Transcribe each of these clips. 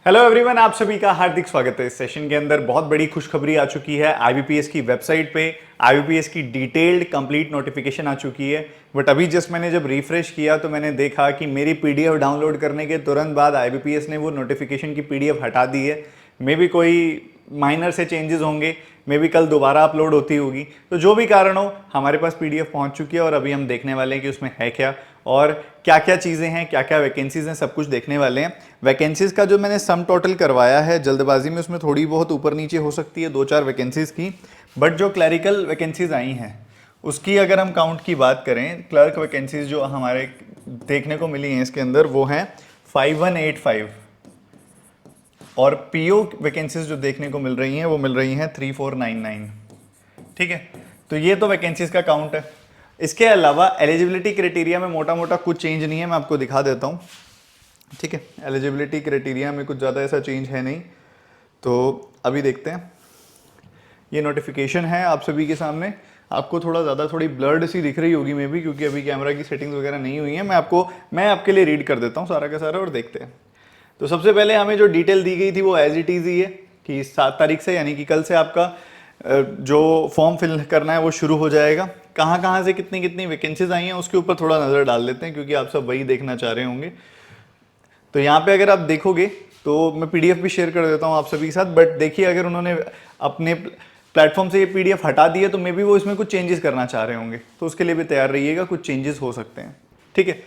Hello everyone, आप सभी का हार्दिक स्वागत है। इस सेशन के अंदर बहुत बड़ी खुशखबरी आ चुकी है। आईबीपीएस की वेबसाइट पे आईबीपीएस की डिटेल्ड कंप्लीट नोटिफिकेशन आ चुकी है। बट अभी जस्ट मैंने जब रिफ्रेश किया तो मैंने देखा कि मेरी पीडीएफ डाउनलोड करने के तुरंत बाद आईबीपीएस ने वो नोटिफिकेशन की पीडीएफ हटा दी है। मे बी कोई माइनर से चेंजेस होंगे, मे बी कल दोबारा अपलोड होती होगी। तो जो भी कारण हो, हमारे पास पीडीएफ पहुंच चुकी है और अभी हम देखने वाले हैं कि उसमें है क्या और क्या क्या चीज़ें हैं, क्या क्या वैकेंसीज हैं, सब कुछ देखने वाले हैं। वैकेंसीज का जो मैंने सम टोटल करवाया है जल्दबाजी में, उसमें थोड़ी बहुत ऊपर नीचे हो सकती है 2-4 वैकेंसीज की। बट जो क्लरिकल वैकेंसीज आई हैं उसकी अगर हम काउंट की बात करें, क्लर्क वैकेंसीज जो हमारे देखने को मिली हैं इसके अंदर वो हैं 5185 और पीओ वैकेंसीज जो देखने को मिल रही हैं वो मिल रही हैं 3499। ठीक है, तो ये तो वैकेंसीज का काउंट है। इसके अलावा एलिजिबिलिटी क्राइटेरिया में मोटा मोटा कुछ चेंज नहीं है, मैं आपको दिखा देता हूँ। ठीक है, एलिजिबिलिटी क्राइटेरिया में कुछ ज़्यादा ऐसा चेंज है नहीं, तो अभी देखते हैं। ये नोटिफिकेशन है आप सभी के सामने। आपको थोड़ी ब्लर्ड सी दिख रही होगी मे बी, क्योंकि अभी कैमरा की सेटिंग्स वगैरह नहीं हुई है। मैं आपके लिए रीड कर देता हूँ सारा का सारा और देखते हैं। तो सबसे पहले हमें जो डिटेल दी गई थी वो एज इट इज़ ही है कि 7 तारीख से, यानी कि कल से आपका जो फॉर्म फिल करना है वो शुरू हो जाएगा। कहाँ कहाँ से कितनी कितनी वैकेंसीज आई हैं उसके ऊपर थोड़ा नज़र डाल लेते हैं, क्योंकि आप सब वही देखना चाह रहे होंगे। तो यहाँ पे अगर आप देखोगे तो मैं पीडीएफ भी शेयर कर देता हूँ आप सभी के साथ। बट देखिए, अगर उन्होंने अपने प्लेटफॉर्म से ये पीडीएफ हटा दी है तो मे बी वो इसमें कुछ चेंजेस करना चाह रहे होंगे, तो उसके लिए भी तैयार रहिएगा, कुछ चेंजेस हो सकते हैं। ठीक है,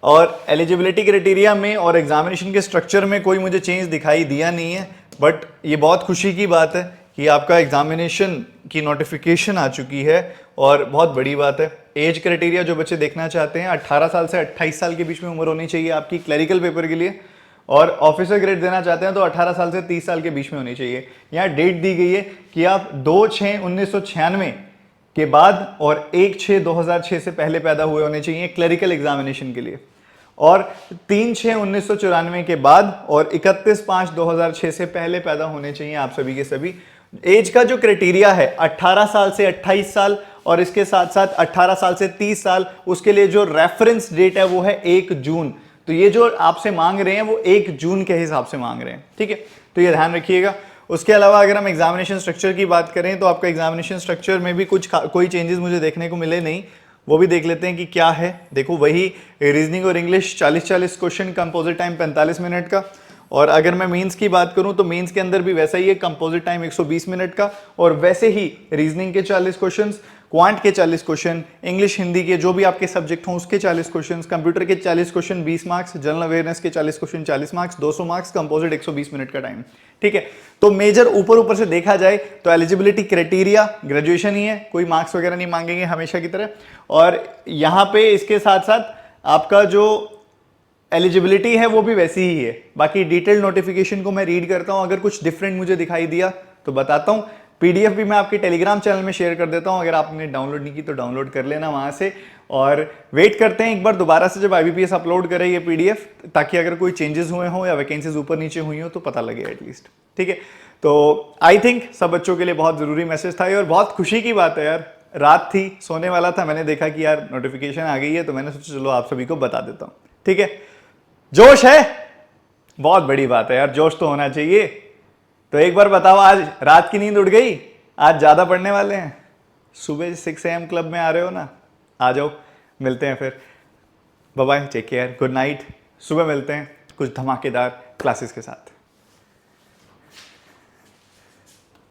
और एलिजिबिलिटी क्राइटेरिया में और एग्जामिनेशन के स्ट्रक्चर में कोई मुझे चेंज दिखाई दिया नहीं है। बट ये बहुत खुशी की बात है कि आपका एग्जामिनेशन की नोटिफिकेशन आ चुकी है और बहुत बड़ी बात है। एज क्राइटेरिया जो बच्चे देखना चाहते हैं, 18 साल से 28 साल के बीच में उम्र होनी चाहिए आपकी क्लरिकल पेपर के लिए, और ऑफिसर ग्रेड देना चाहते हैं तो 18 साल से 30 साल के बीच में होनी चाहिए। यहाँ डेट दी गई है कि आप 2/6/1996 के बाद और 1/6/2006 से पहले पैदा हुए होने चाहिए क्लरिकल एग्जामिनेशन के लिए, और 3/6/1994 के बाद और 31/5/2006 से पहले पैदा होने चाहिए आप सभी के सभी। एज का जो क्राइटेरिया है 18 साल से 28 साल और इसके साथ साथ 18 साल से 30 साल, उसके लिए जो रेफरेंस डेट है वो है 1 जून। तो ये जो आपसे मांग रहे हैं वो 1 जून के हिसाब से मांग रहे हैं। ठीक है, तो ये ध्यान रखिएगा। उसके अलावा अगर हम एग्जामिनेशन स्ट्रक्चर की बात करें तो आपका एग्जामिनेशन स्ट्रक्चर में भी कोई चेंजेस मुझे देखने को मिले नहीं। वो भी देख लेते हैं कि क्या है। देखो, वही रीजनिंग और English 40-40 question, composite time 45 minute का। और अगर मैं मेंस की बात करूं तो मेंस के अंदर भी वैसा ही है, कंपोजिट टाइम 120 मिनट का, और वैसे ही रीजनिंग के 40 क्वेश्चंस, क्वांट के 40 क्वेश्चन, इंग्लिश हिंदी के जो भी आपके सब्जेक्ट हों उसके 40 क्वेश्चन, कंप्यूटर के 40 क्वेश्चन 20 मार्क्स, जनरल अवेयरनेस के 40 question 40 marks, 200 marks, composite 120 minute का टाइम। ठीक है, तो मेजर ऊपर से देखा जाए तो एलिजिबिलिटी क्राइटेरिया ग्रेजुएशन ही है, कोई मार्क्स वगैरह नहीं मांगेंगे हमेशा की तरह। और यहाँ पे इसके साथ साथ आपका जो एलिजिबिलिटी है वो भी वैसी ही है। बाकी डिटेल्ड नोटिफिकेशन को मैं रीड करता हूँ, अगर कुछ डिफरेंट मुझे दिखाई दिया तो बताता हूँ। पीडीएफ भी मैं आपके टेलीग्राम चैनल में शेयर कर देता हूँ, अगर आपने डाउनलोड नहीं की तो डाउनलोड कर लेना वहाँ से। और वेट करते हैं एक बार दोबारा से जब आईबीपीएस अपलोड करे ये पीडीएफ, ताकि अगर कोई चेंजेस हुए हों या वैकेंसीज ऊपर नीचे हुई हो तो पता लगे एटलीस्ट। ठीक है, तो आई थिंक सब बच्चों के लिए बहुत ज़रूरी मैसेज था और बहुत खुशी की बात है यार। रात थी, सोने वाला था, मैंने देखा कि यार नोटिफिकेशन आ गई है, तो मैंने सोचा चलो आप सभी को बता देता हूँ। ठीक है, जोश है, बहुत बड़ी बात है यार, जोश तो होना चाहिए। तो एक बार बताओ, आज रात की नींद उड़ गई? आज ज्यादा पढ़ने वाले हैं? सुबह 6 AM क्लब में आ रहे हो ना, आ जाओ, मिलते हैं फिर। Bye bye, take care, good night. सुबह मिलते हैं कुछ धमाकेदार क्लासेस के साथ।